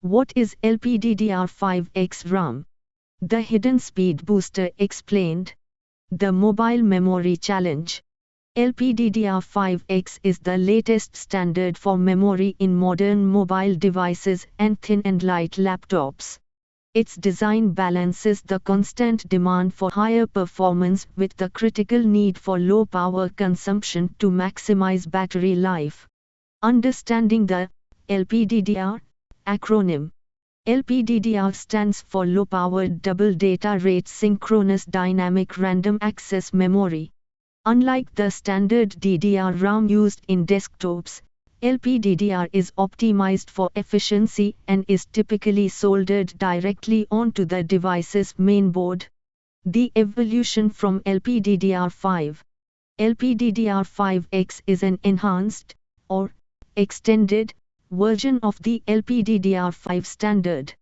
What is LPDDR5X RAM? The hidden speed booster explained. The mobile memory challenge. LPDDR5X is the latest standard for memory in modern mobile devices and thin and light laptops. Its design balances the constant demand for higher performance with the critical need for low power consumption to maximize battery life. Understanding the LPDDR acronym. LPDDR stands for Low Power Double Data Rate Synchronous Dynamic Random Access Memory. Unlike the standard DDR RAM used in desktops, LPDDR is optimized for efficiency and is typically soldered directly onto the device's mainboard. The evolution from LPDDR5. LPDDR5X is an enhanced, or extended, version of the LPDDR5 standard.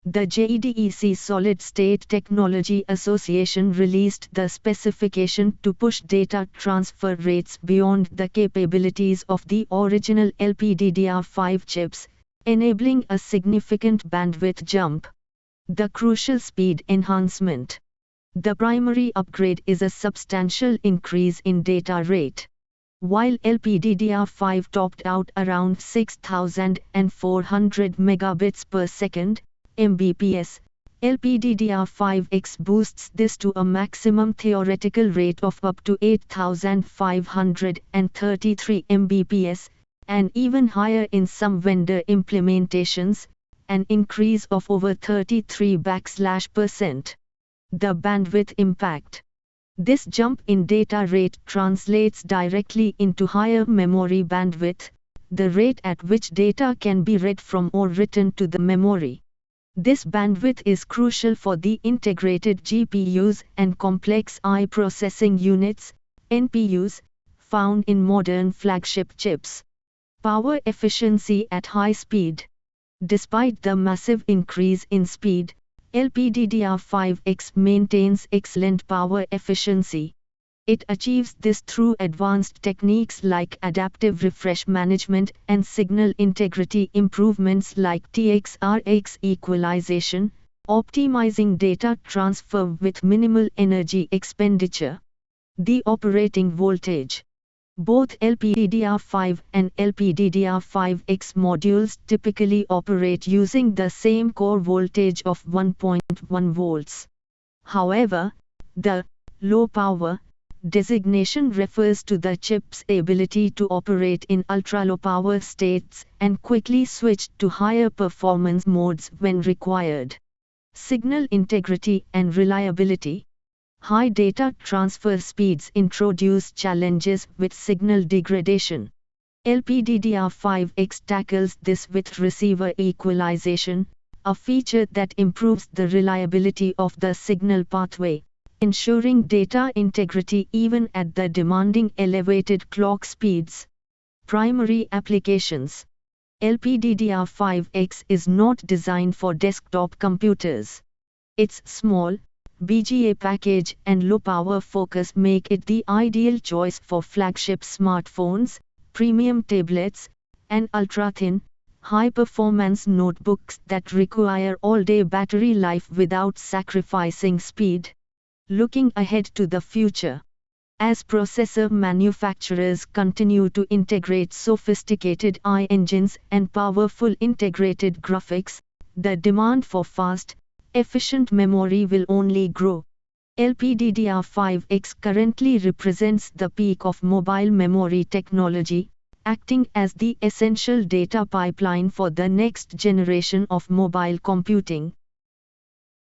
The JEDEC Solid State Technology Association released the specification to push data transfer rates beyond the capabilities of the original LPDDR5 chips, enabling a significant bandwidth jump. The crucial speed enhancement. The primary upgrade is a substantial increase in data rate. While LPDDR5 topped out around 6,400 megabits per second, Mbps, LPDDR5X boosts this to a maximum theoretical rate of up to 8,533 Mbps, and even higher in some vendor implementations, an increase of over 33%. The bandwidth impact. This jump in data rate translates directly into higher memory bandwidth, the rate at which data can be read from or written to the memory. This bandwidth is crucial for the integrated GPUs and complex I processing units, NPUs, found in modern flagship chips. Power efficiency at high speed. Despite the massive increase in speed, LPDDR5X maintains excellent power efficiency. It achieves this through advanced techniques like adaptive refresh management and signal integrity improvements like TX-RX equalization, optimizing data transfer with minimal energy expenditure. The operating voltage. Both LPDDR5 and LPDDR5X modules typically operate using the same core voltage of 1.1 volts. However, the low power designation refers to the chip's ability to operate in ultra-low power states and quickly switch to higher performance modes when required. Signal integrity and reliability. High data transfer speeds introduce challenges with signal degradation. LPDDR5X tackles this with receiver equalization, a feature that improves the reliability of the signal pathway, ensuring data integrity even at the demanding elevated clock speeds. Primary applications. LPDDR5X is not designed for desktop computers. Its small, BGA package and low power focus make it the ideal choice for flagship smartphones, premium tablets, and ultra-thin, high-performance notebooks that require all-day battery life without sacrificing speed. Looking ahead to the future. As processor manufacturers continue to integrate sophisticated AI engines and powerful integrated graphics, the demand for fast, efficient memory will only grow. LPDDR5X currently represents the peak of mobile memory technology, acting as the essential data pipeline for the next generation of mobile computing.